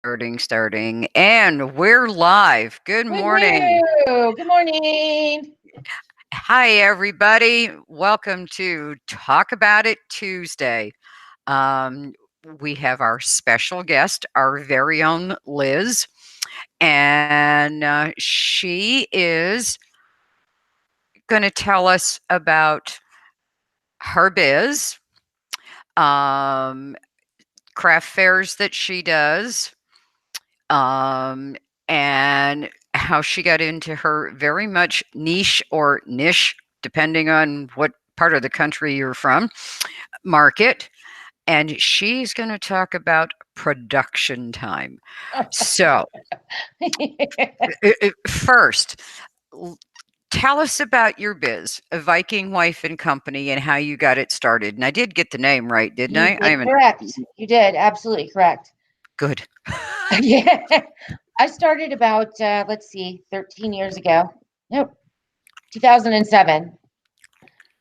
Starting, and we're live. Good morning. Woohoo! Good morning. Hi, everybody. Welcome to Talk About It Tuesday. Um, we have our special guest, our very own Liz, and she is going to tell us about her biz, um, craft fairs that she does, um, and how she got into her very much niche, depending on what part of the country you're from, market. And she's going to talk about production time. So, first, tell us about your biz, A Viking Wife and Company, and how you got it started. And I did get the name right, didn't You I? I did am correct. You did absolutely correct. good. Yeah, I started about 13 years ago. Nope, 2007.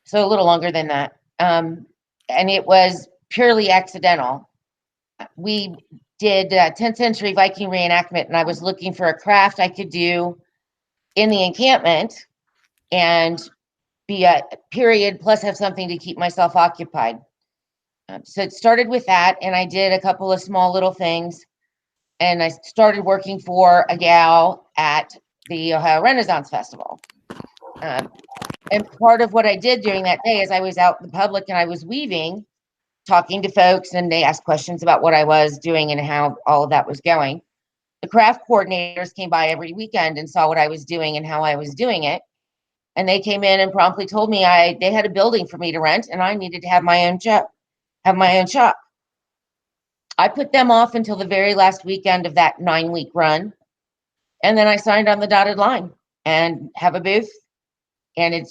So a little longer than that. And it was purely accidental. We did 10th century Viking reenactment, and I was looking for a craft I could do in the encampment and be a period plus have something to keep myself occupied. So it started with that, and I did a couple of small little things, and I started working for a gal at the Ohio Renaissance Festival. And part of what I did during that day is I was out in the public and I was weaving, talking to folks, and they asked questions about what I was doing and how all of that was going. The craft coordinators came by every weekend and saw what I was doing and how I was doing it. And they came in and promptly told me they had a building for me to rent and I needed to have my own shop. I put them off until the very last weekend of that 9-week run. And then I signed on the dotted line and have a booth. And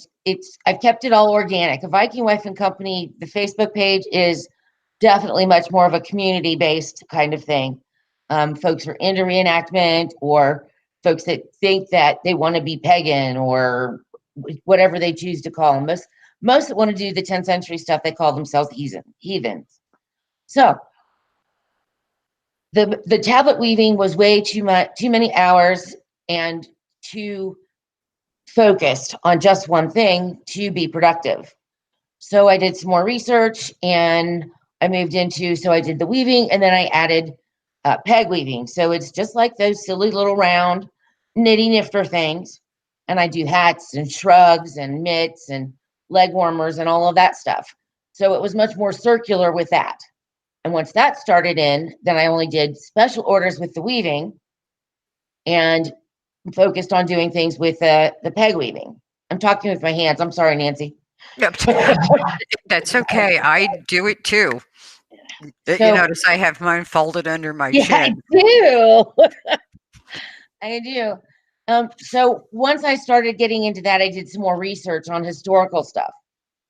I've kept it all organic. A Viking Wife and Company, the Facebook page is definitely much more of a community based kind of thing. Folks are into reenactment, or folks that think that they want to be pagan, or whatever they choose to call them. Most that want to do the 10th century stuff, they call themselves heathens. So the tablet weaving was way too many hours and too focused on just one thing to be productive. So I did some more research and I moved into, so I did the weaving and then I added peg weaving. So it's just like those silly little round knitty nifter things. And I do hats and shrugs and mitts and leg warmers and all of that stuff. So it was much more circular with that. And once that started in, then I only did special orders with the weaving and focused on doing things with the peg weaving. I'm talking with my hands. I'm sorry, Nancy. Yep. That's okay. I do it too. You So notice I have mine folded under my yeah, I chin. do. I do. So once I started getting into that, I did some more research on historical stuff.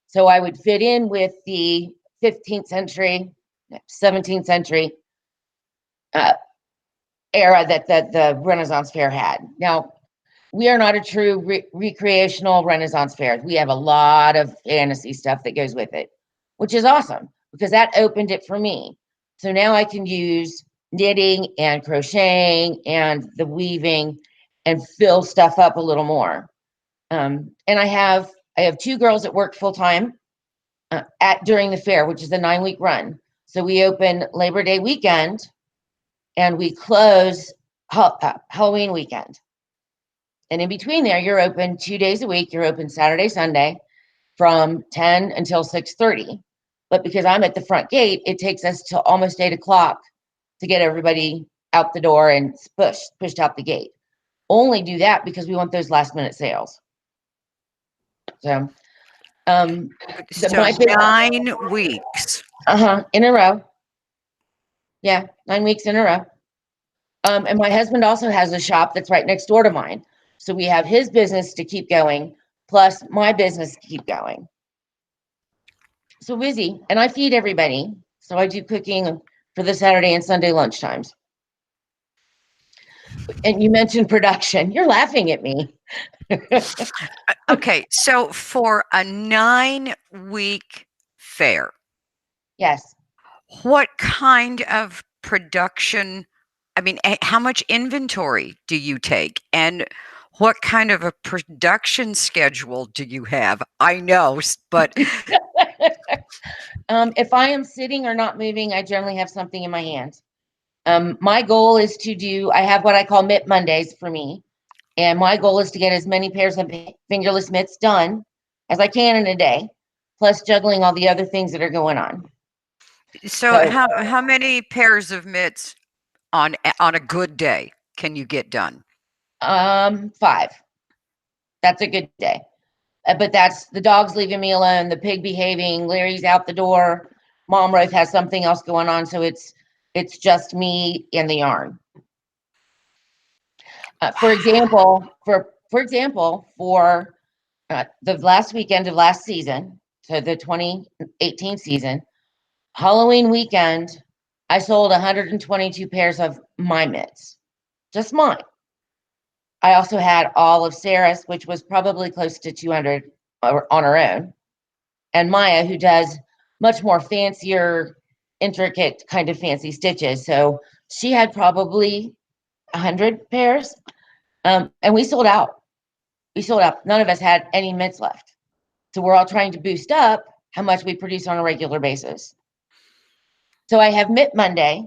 So I would fit in with the 15th century, 17th century uh, era that the Renaissance Fair had. Now, we are not a true recreational Renaissance fair. We have a lot of fantasy stuff that goes with it, which is awesome because that opened it for me. So now I can use knitting and crocheting and the weaving and fill stuff up a little more. And I have two girls that work full time at during the fair, which is a 9-week run. So we open Labor Day weekend and we close Halloween weekend. And in between there, you're open 2 days a week. You're open Saturday, Sunday from 10 until 6:30. But because I'm at the front gate, it takes us till almost 8 o'clock to get everybody out the door and pushed out the gate. Only do that because we want those last minute sales. So um So my big 9 weeks. in a row. Yeah, 9 weeks in a row. And my husband also has a shop that's right next door to mine. So we have his business to keep going, plus my business to keep going. So busy, and I feed everybody. So I do cooking for the Saturday and Sunday lunch times. And you mentioned production. You're laughing at me. Okay, so for a 9-week fair, Yes. what kind of production I mean, how much inventory do you take? And what kind of a production schedule do you have? I know, but If I am sitting or not moving, I generally have something in my hand. My goal is to do, I have what I call mitt Mondays for me. And my goal is to get as many pairs of fingerless mitts done as I can in a day, plus juggling all the other things that are going on. so So, how many pairs of mitts on a good day can you get done? 5. That's a good day. But that's the dog's leaving me alone, the pig behaving, Larry's out the door, Mom Roeth has something else going on, so it's just me and the yarn. For example, for the last weekend of last season, so the 2018 season, Halloween weekend, I sold 122 pairs of my mitts, just mine. I also had all of Sarah's, which was probably close to 200 on her own, and Maya, who does much more fancier, intricate kind of fancy stitches. So she had probably 100 pairs, and we sold out. We sold out. None of us had any mitts left. So we're all trying to boost up how much we produce on a regular basis. So I have Mitt Monday.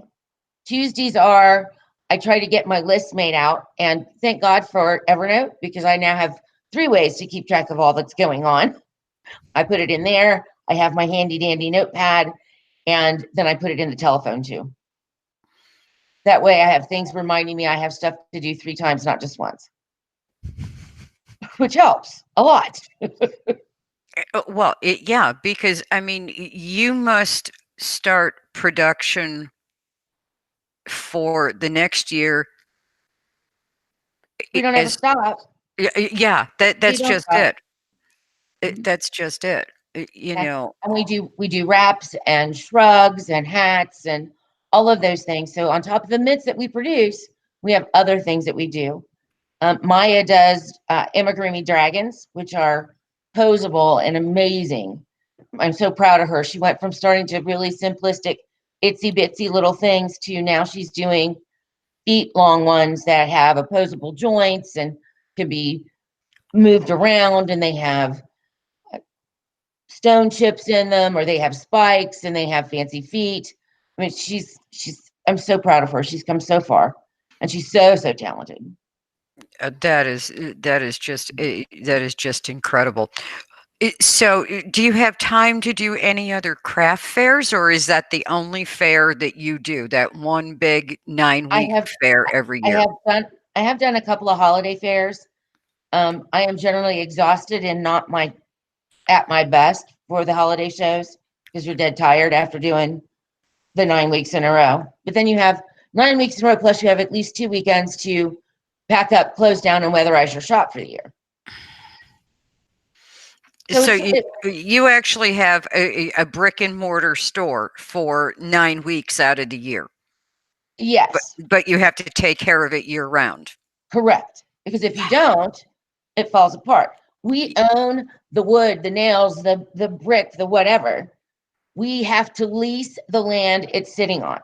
Tuesdays are, I try to get my list made out, and thank God for Evernote because I now have 3 ways to keep track of all that's going on. I put it in there. I have my handy dandy notepad, and then I put it in the telephone too. That way I have things reminding me I have stuff to do 3 times, not just once, which helps a lot. Well, yeah, because I mean, you must start production for the next year We don't ever as stop. yeah, We that's don't just stop. it. That's just it. You Yeah. know, And we do wraps and shrugs and hats and all of those things. So on top of the mitts that we produce, we have other things that we do. Maya does amigurumi dragons, which are posable and amazing. I'm so proud of her. She went from starting to really simplistic, itsy bitsy little things to now she's doing feet long ones that have opposable joints and can be moved around, and they have stone chips in them, or they have spikes and they have fancy feet. I mean, I'm so proud of her. She's come so far, and she's so talented. that is just incredible. So, do you have time to do any other craft fairs, or is that the only fair that you do? That one big 9 week I have fair every I year? have done I have done a couple of holiday fairs. I am generally exhausted and not my at my best for the holiday shows because you're dead tired after doing the 9 weeks in a row. But then you have 9 weeks in a row, plus you have at least 2 weekends to pack up, close down, and weatherize your shop for the year. So So it's you actually have a brick and mortar store for 9 weeks out of the year, but yes, but you have to take care of it year round. correct. Because if you don't, it falls apart. We own the wood, the nails, the brick, the whatever. We have to lease the land it's sitting on.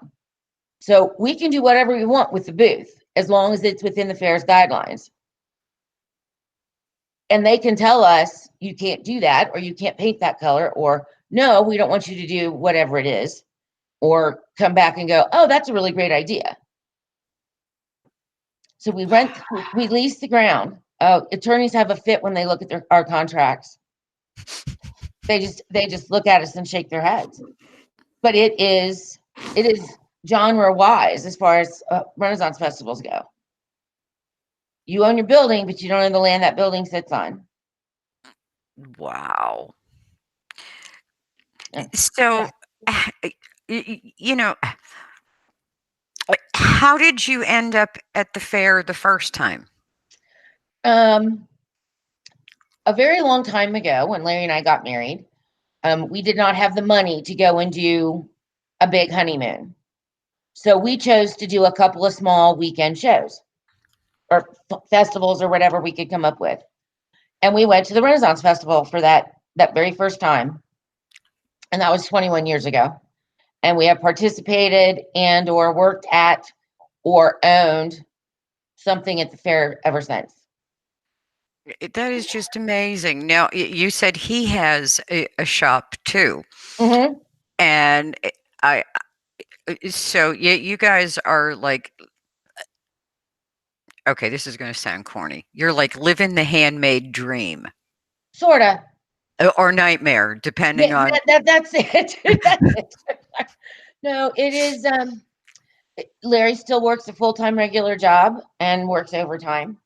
So we can do whatever we want with the booth as long as it's within the fair's guidelines. And they can tell us you can't do that, or you can't paint that color, or no, we don't want you to do whatever it is, or come back and go, oh, that's a really great idea. So we lease the ground. Attorneys have a fit when they look at our contracts. They just look at us and shake their heads. But it is genre wise as far as Renaissance festivals go. You own your building, but you don't own the land that building sits on. Wow. Yeah. So, you know, how did you end up at the fair the first time? Um, a very long time ago, when Larry and I got married, we did not have the money to go and do a big honeymoon. So we chose to do a couple of small weekend shows or festivals or whatever we could come up with. And we went to the Renaissance Festival for that very first time. And that was 21 years ago. And we have participated and or worked at or owned something at the fair ever since. That is just amazing. Now, you said he has a shop too, Hmm. and I so you guys are like, okay, this is going to sound corny. You're like living the handmade dream Sort of. or nightmare, Yeah, depending on. that's it. That's it. No, it is. Larry still works a full time regular job and works overtime.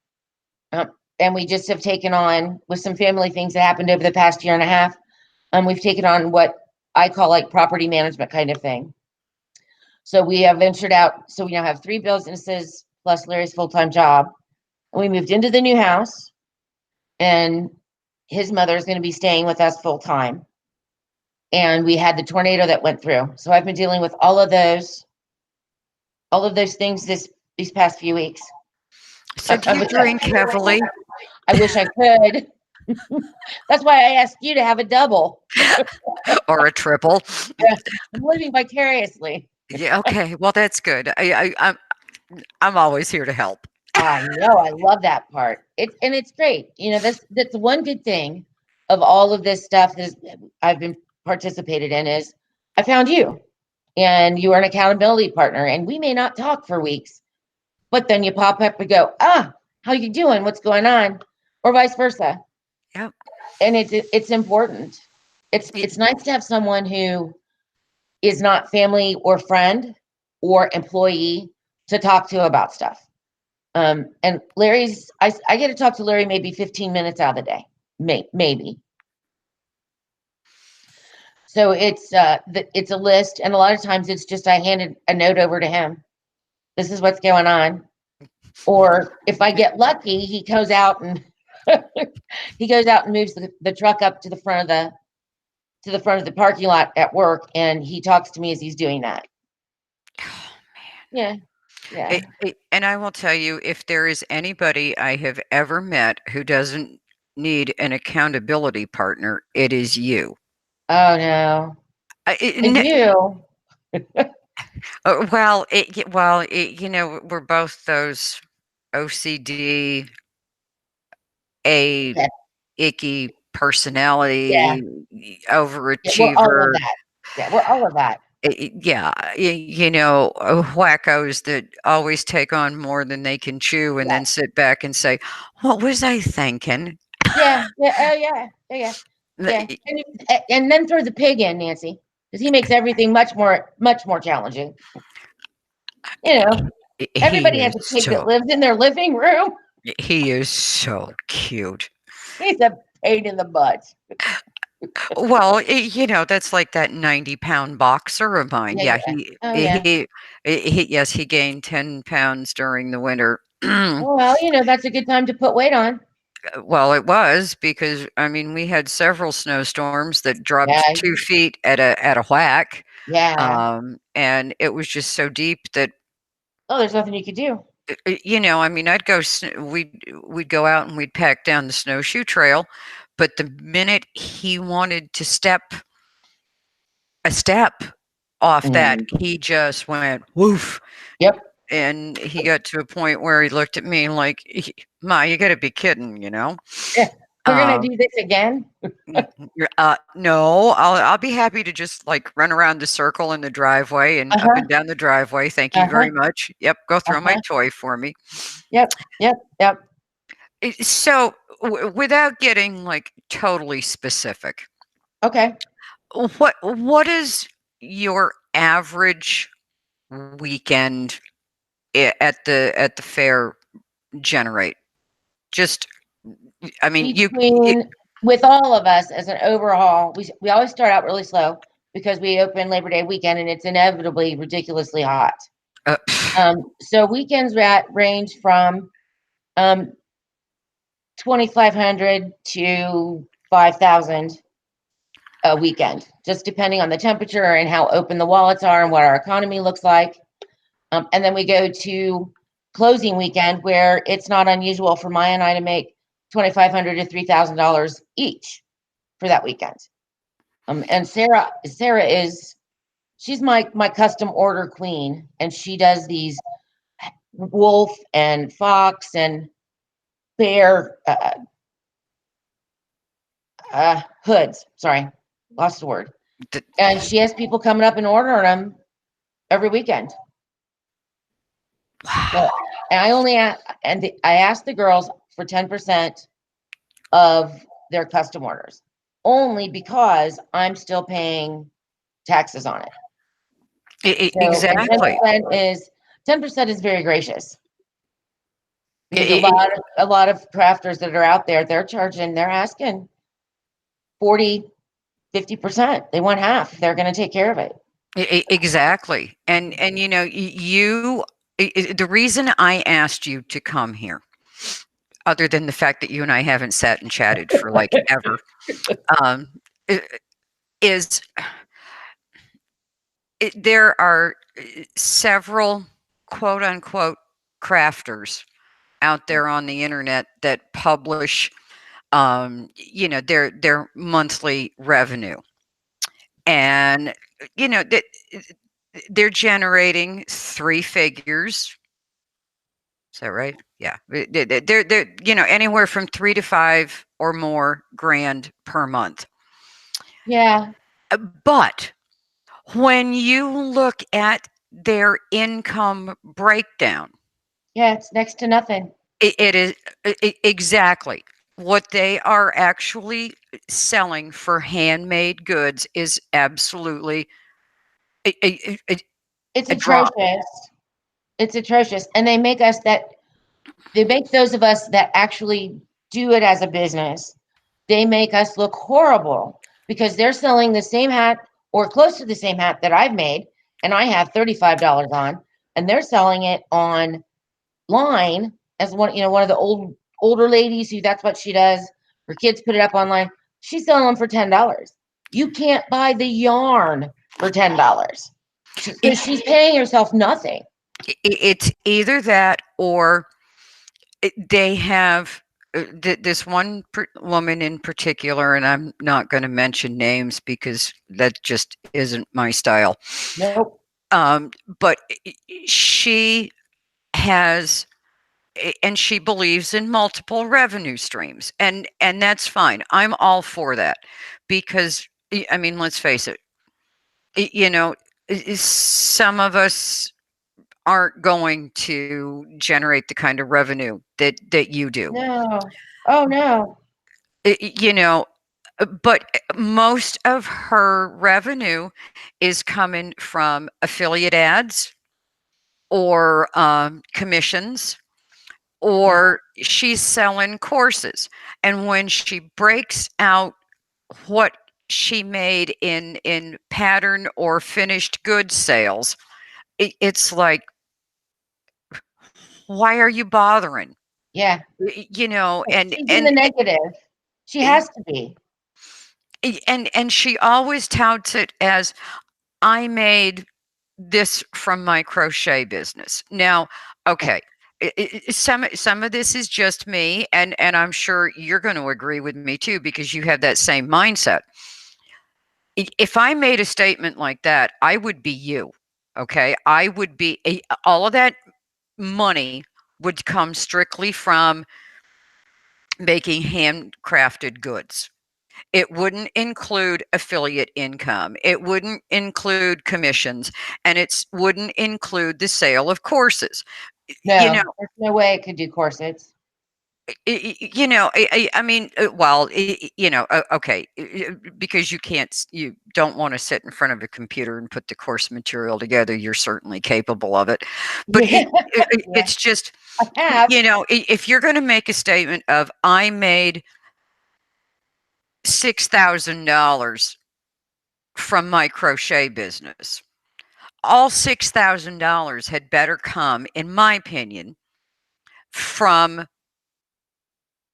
And we just have taken on, with some family things that happened over the past year and a half. We've taken on what I call like property management kind of thing. So we have ventured out. So we now have three businesses plus Larry's full time job. And we moved into the new house, and his mother is going to be staying with us full time. And we had the tornado that went through. So I've been dealing with all of those things these past few weeks. So, do you drink heavily I wish I could. That's why I asked you to have a double. or a triple? I'm living vicariously. Yeah. Okay. Well, that's good. I'm always here to help. I know. I love that part. It's great. That's one good thing of all of this stuff that I've been participated in is I found you, and you are an accountability partner, and we may not talk for weeks, but then you pop up and go, how you doing? What's going on? Or vice versa. Yep. And it's important. It's nice to have someone who is not family or friend or employee to talk to about stuff. And I get to talk to Larry maybe 15 minutes out of the day, maybe. So it's a list, and a lot of times it's just I handed a note over to him. This is what's going on. Or if I get lucky, he goes out and he goes out and moves the truck up to the front of the parking lot at work, and he talks to me as he's doing that. Oh, Yeah, yeah. and I will tell you, if there is anybody I have ever met who doesn't need an accountability partner, it is you. Oh no, I, I it, do. we're both those OCD, a Yeah, icky yeah, personality, yeah. We're all of overachiever. that. Yeah, we're all of that. Yeah, wackos that always take on more than they can chew and Yeah, then sit back and say, "What was I thinking?" yeah, yeah. Oh yeah, yeah, yeah, yeah. The- And then throw the pig in, Nancy, because he makes everything much more challenging. You know, He everybody is has a pig that so lives in their living room. he is so cute. He's a pain in the butt. Well, that's like that 90-pound boxer of mine. Yeah, Yeah, yeah. Oh yeah. yes, he gained 10 pounds during the winter. Oh, well, that's a good time to put weight on. Well, it was because, I mean, we had several snowstorms that dropped Yeah, 2 feet at a whack, yeah. and it was just so deep that, Oh, there's nothing you could do. I mean, we'd go out and we'd pack down the snowshoe trail, but the minute he wanted to step a step off that, Mm. he just went woof, Yep. and he got to a point where he looked at me like, "Ma, you gotta be kidding," you know? Yeah. We're gonna Um do this again. No, I'll be happy to just, like, run around the circle in the driveway and up Uh-huh. and down the driveway, thank you Uh-huh. very much. Yep, go throw my Uh-huh. toy for me. Yep. Yep. Yep. So, without getting, like, totally specific, Okay. what is your average weekend at the fair generate? Just I mean, you Between with all of us as an overhaul, we always start out really slow because we open Labor Day weekend and it's inevitably ridiculously hot. uh, So weekends range from 2,500 to 5,000 a weekend, just depending on the temperature and how open the wallets are and what our economy looks like. And then we go to closing weekend, where it's not unusual for Maya and I to make $2,500 to $3,000 each for that weekend. And Sarah is she's my custom order queen, and she does these wolf and fox and bear hoods. Sorry, lost the word. th- And she has people coming up and ordering them every weekend. So, wow. and I asked the girls for 10% of their custom orders, only because I'm still paying taxes on it. So, and Exactly. 10% is very gracious, because I- I- a lot of crafters that are out there, they're asking 40, 50%. They want half. They're going to take care of it. Exactly. And you know, the reason I asked you to come here, other than the fact that you and I haven't sat and chatted for like ever, um, i- is there are several quote unquote crafters out there on the internet that publish, you know, their monthly revenue, and you know that they're generating three figures. Is that right? Yeah. They're you know, anywhere from 3 to 5 or more grand per month. Yeah. But when you look at their income breakdown, Yeah. It's next to nothing. it is exactly what they are actually selling for handmade goods is absolutely a, a, a, It's a drop. atrocious. It's atrocious. And they make those of us that actually do it as a business, they make us look horrible, because they're selling the same hat or close to the same hat that I've made, and I have $35 on, and they're selling it online as one of the older ladies who that's what she does. Her kids put it up online. She's selling them for $10. You can't buy the yarn for $10. It, She's paying herself nothing. it's either that or they have this one woman in particular, and I'm not going to mention names because that just isn't my style. Nope. Um, but she has, and she believes in multiple revenue streams, and that's fine. I'm all for that because I mean, let's face it. You know, some of us aren't going to generate the kind of revenue that you do. No. Oh no. You know, but most of her revenue is coming from affiliate ads or commissions, Yeah. or she's selling courses. And when she breaks out what she made in pattern or finished goods sales, it's like, why are you bothering? Yeah. You know, She's in the negative. She has to be. and she always touts it as, I made this from my crochet business. Now, okay, some of this is just me, and I'm sure you're going to agree with me too because you have that same mindset. If I made a statement like that, I would be you. Okay, I would be all of that money would come strictly from making handcrafted goods. It wouldn't include affiliate income. It wouldn't include commissions, and it wouldn't include the sale of courses. You know, No, there's no way it could do corsets. you know, I mean, well, you know, okay, because you can't, you don't want to sit in front of a computer and put the course material together. You're certainly capable of it, but Yeah, yeah, it's just, I have. you know, if you're going to make a statement of, I made $6,000 from my crochet business, all $6,000 had better come, in my opinion, from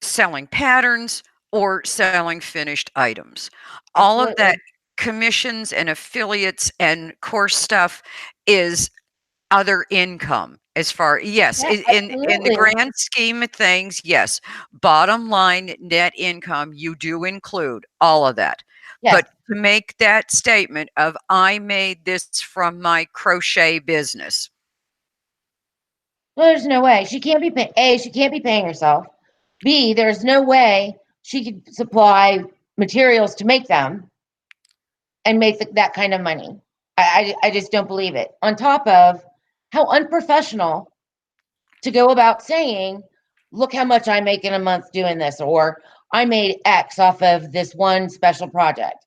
selling patterns or selling finished items. All of that Absolutely. commissions and affiliates and course stuff is other income. As far, yes, Yeah, in the absolutely. grand scheme of things, yes, bottom line net income, you do include all of that. Yes. But to make that statement of, I made this from my crochet business, Well, there's no way she can't be A. She can't be paying herself. B. There's no way she could supply materials to make them and make that kind of money. I just don't believe it. On top of how unprofessional to go about saying, look how much I make in a month doing this, or I made X off of this one special project.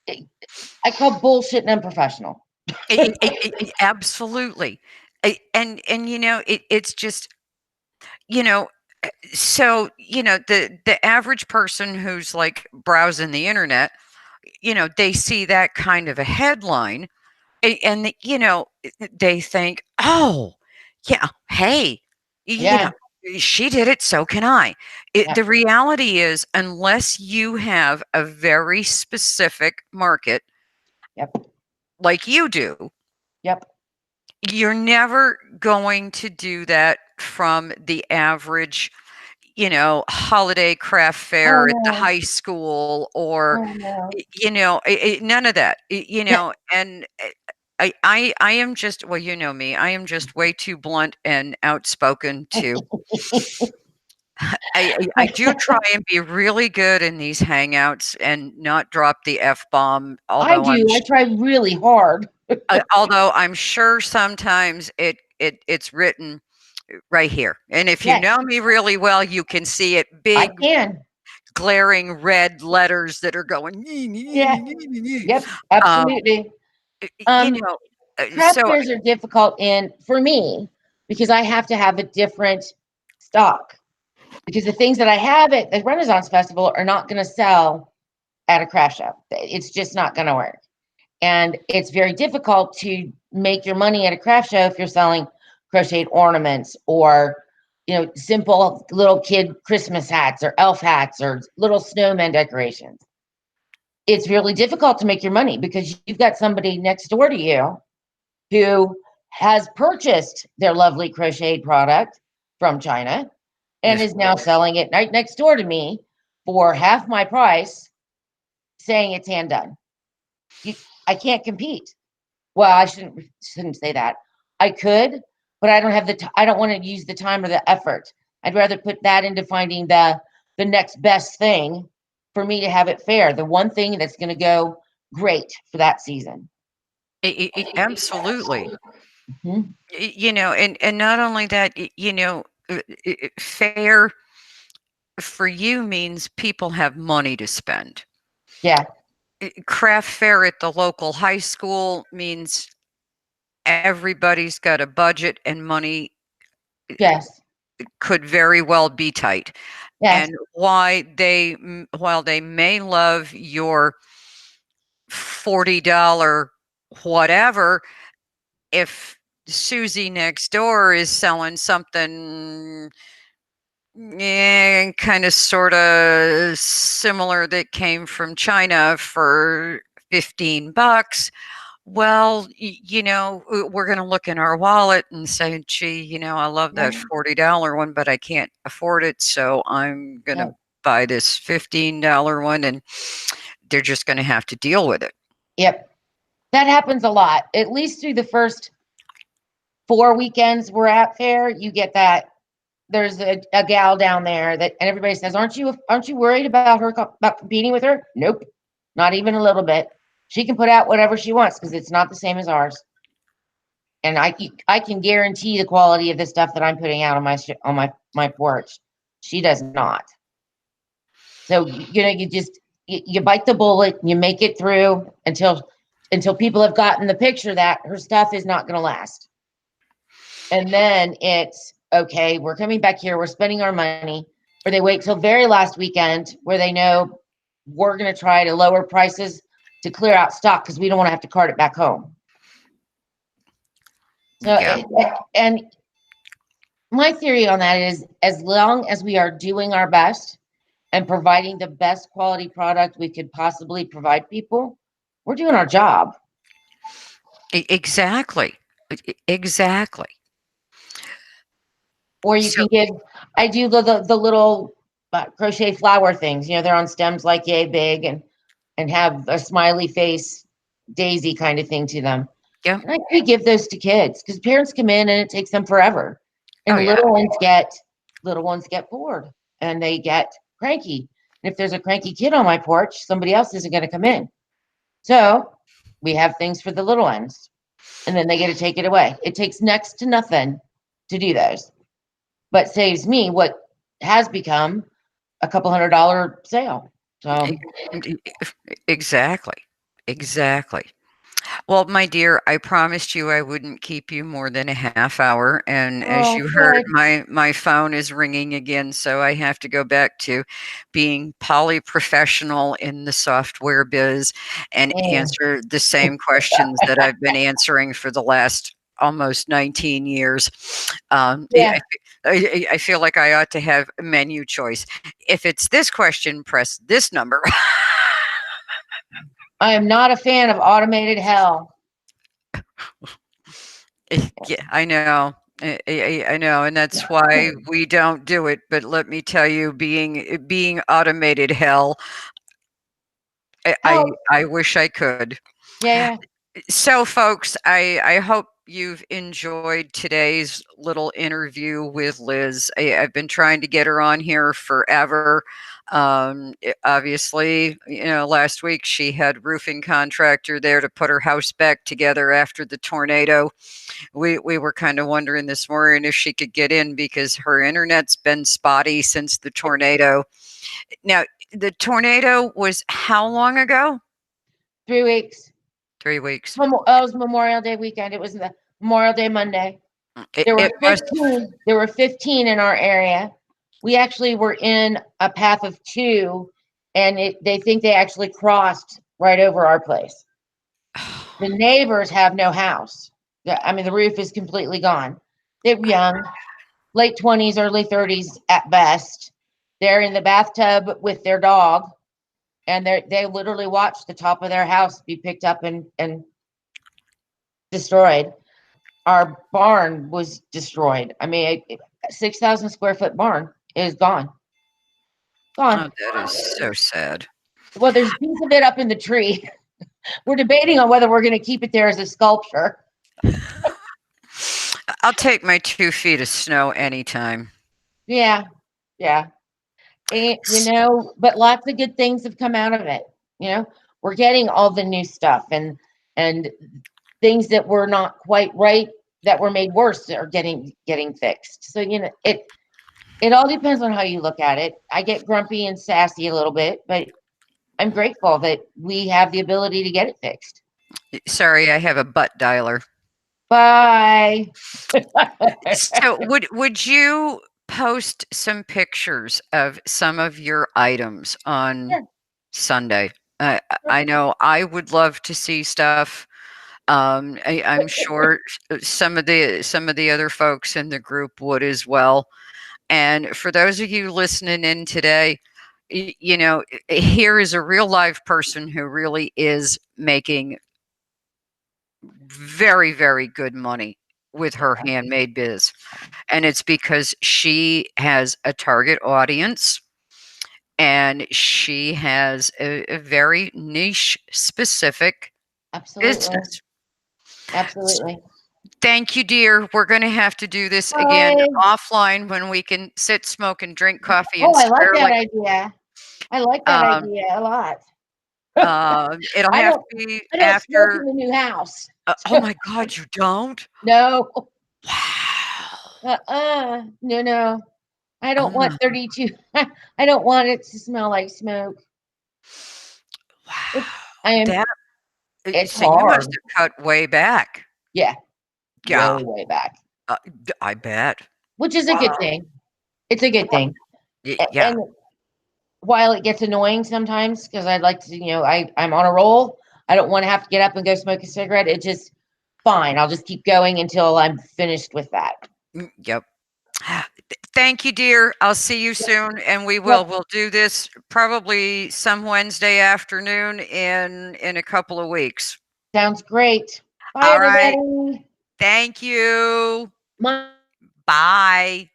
I call bullshit and unprofessional. Absolutely. And it's just, you know, so, the average person who's like browsing the internet, they see that kind of a headline and they think, "Oh, yeah, hey, Yeah. she did it, so can I." Yep. The reality is, unless you have a very specific market Yep. like you do, Yep. you're never going to do that from the average, holiday craft Oh fair at the no. high school or, Oh no. none of that, Yeah. and I am just, well, you know me, I am just way too blunt and outspoken to. I do try and be really good in these hangouts and not drop the F bomb, I do. I try really hard. although I'm sure sometimes it's written right here. And if you Yes, know me really well, you can see it I big, can. glaring red letters that are going. Yeah. Yep. Um, Absolutely. you Um, know, craft so fairs are difficult in for me because I have to have a different stock because the things that I have at the Renaissance Festival are not going to sell at a craft show. It's just not going to work. And it's very difficult to make your money at a craft show if you're selling crocheted ornaments or simple little kid Christmas hats or elf hats or little snowman decorations. It's really difficult to make your money because you've got somebody next door to you who has purchased their lovely crocheted product from China and Liz is now Roeth. selling it right next door to me for half my price, saying it's hand done. You, I can't compete. Well, I shouldn't say that. I could, but I don't have I don't want to use the time or the effort. I'd rather put that into finding the next best thing for me to have it fair. The one thing that's going to go great for that season. Absolutely. Mhm. And not only that, fair for you means people have money to spend. Yeah. Craft fair at the local high school means everybody's got a budget and money Yes. could very well be tight. Yes. And while they may love your $40 whatever, if Susie next door is selling something, kind of sort of similar that came from China for $15, well, we're going to look in our wallet and say, gee, I love that Yeah. $40 one, but I can't afford it. So I'm going to Yep. buy this $15 one, and they're just going to have to deal with it. Yep. That happens a lot. At least through the first 4 weekends we're at fair, you get that. There's a gal down there that, and everybody says, aren't you worried about her about competing with her? Nope, not even a little bit. She can put out whatever she wants because it's not the same as ours. And I can guarantee the quality of the stuff that I'm putting out on my porch. She does not. So you just you bite the bullet, you make it through until people have gotten the picture that her stuff is not going to last. And then it's okay, we're coming back here, we're spending our money, or they wait till very last weekend where they know we're going to try to lower prices to clear out stock because we don't want to have to cart it back home. So, Yeah. and my theory on that is as long as we are doing our best and providing the best quality product we could possibly provide people, we're doing our job. Exactly. Exactly. Or you So, can give, I do the little crochet flower things. They're on stems like yay big and have a smiley face daisy kind of thing to them. yeah. And I could give those to kids because parents come in and it takes them forever. Oh, And yeah. little ones get bored and they get cranky. And if there's a cranky kid on my porch, somebody else isn't going to come in. So we have things for the little ones, and then they get to take it away. It takes next to nothing to do those, but saves me what has become a couple $100 sale. E So, e exactly. Exactly. Well, my dear, I promised you I wouldn't keep you more than a half hour, and as oh, you heard, good. my phone is ringing again, so I have to go back to being polyprofessional in the software biz and Mm. answer the same questions that I've been answering for the last almost 19 years. Yeah, I feel like I ought to have a menu choice. If it's this question, press this number. I am not a fan of automated hell. Yeah, I know. I know, and that's why we don't do it. But let me tell you, being automated hell, Hell, I wish I could. yeah, So, folks, I hope you've enjoyed today's little interview with Liz. I've been trying to get her on here forever. Obviously, last week she had roofing contractor there to put her house back together after the tornado. We were kind of wondering this morning if she could get in because her internet's been spotty since the tornado. Now, the tornado was how long ago? 3 weeks. 3 weeks. It was Memorial Day weekend. It was the Memorial Day Monday. It, There were it must. 15. There were 15 in our area. We actually were in a path of two, and they think they actually crossed right over our place. The neighbors have no house. I mean, the roof is completely gone. They're young, late 20s, early 30s at best. They're in the bathtub with their dog, and they literally watched the top of their house be picked up and destroyed. Our barn was destroyed. I mean, 6,000 square foot barn is gone. Gone. Oh, that is so sad. Well, there's a piece of it up in the tree. We're debating on whether we're going to keep it there as a sculpture. I'll take my 2 feet of snow anytime. Yeah, yeah. And, but lots of good things have come out of it. You know, we're getting all the new stuff and things that were not quite right that were made worse are getting fixed. So it all depends on how you look at it. I get grumpy and sassy a little bit, but I'm grateful that we have the ability to get it fixed. Sorry, I have a butt dialer. Bye. So would you post some pictures of some of your items on Sure, Sunday? sure. I know I would love to see stuff. I'm sure some of the other folks in the group would as well. And for those of you listening in today, here is a real live person who really is making very, very good money with her handmade biz. And it's because she has a target audience and she has a very niche specific Absolutely. business. Absolutely. Thank you, dear. We're going to have to do this again Bye. offline when we can sit, smoke, and drink coffee Oh, and I like swear that like. idea. I like that Um, idea a lot. it'll I have to don't be I don't smoke in after. the new house. Oh my God, you don't? No. Wow. No, no. I Oh don't want my. 32. I don't want it to smell like smoke. It, Wow. I am That. it's So you must hard. have cut way back. Yeah, Yeah, way back, I bet. which is a good thing. It's a good thing. Yeah. And while it gets annoying sometimes because I'd like to, I'm on a roll. I don't want to have to get up and go smoke a cigarette. It just fine. I'll just keep going until I'm finished with that. Yep. Thank you, dear. I'll see you soon, and we will. Yep. We'll do this probably some Wednesday afternoon in a couple of weeks. Sounds great. Bye, All right. everybody. Thank you. My Bye.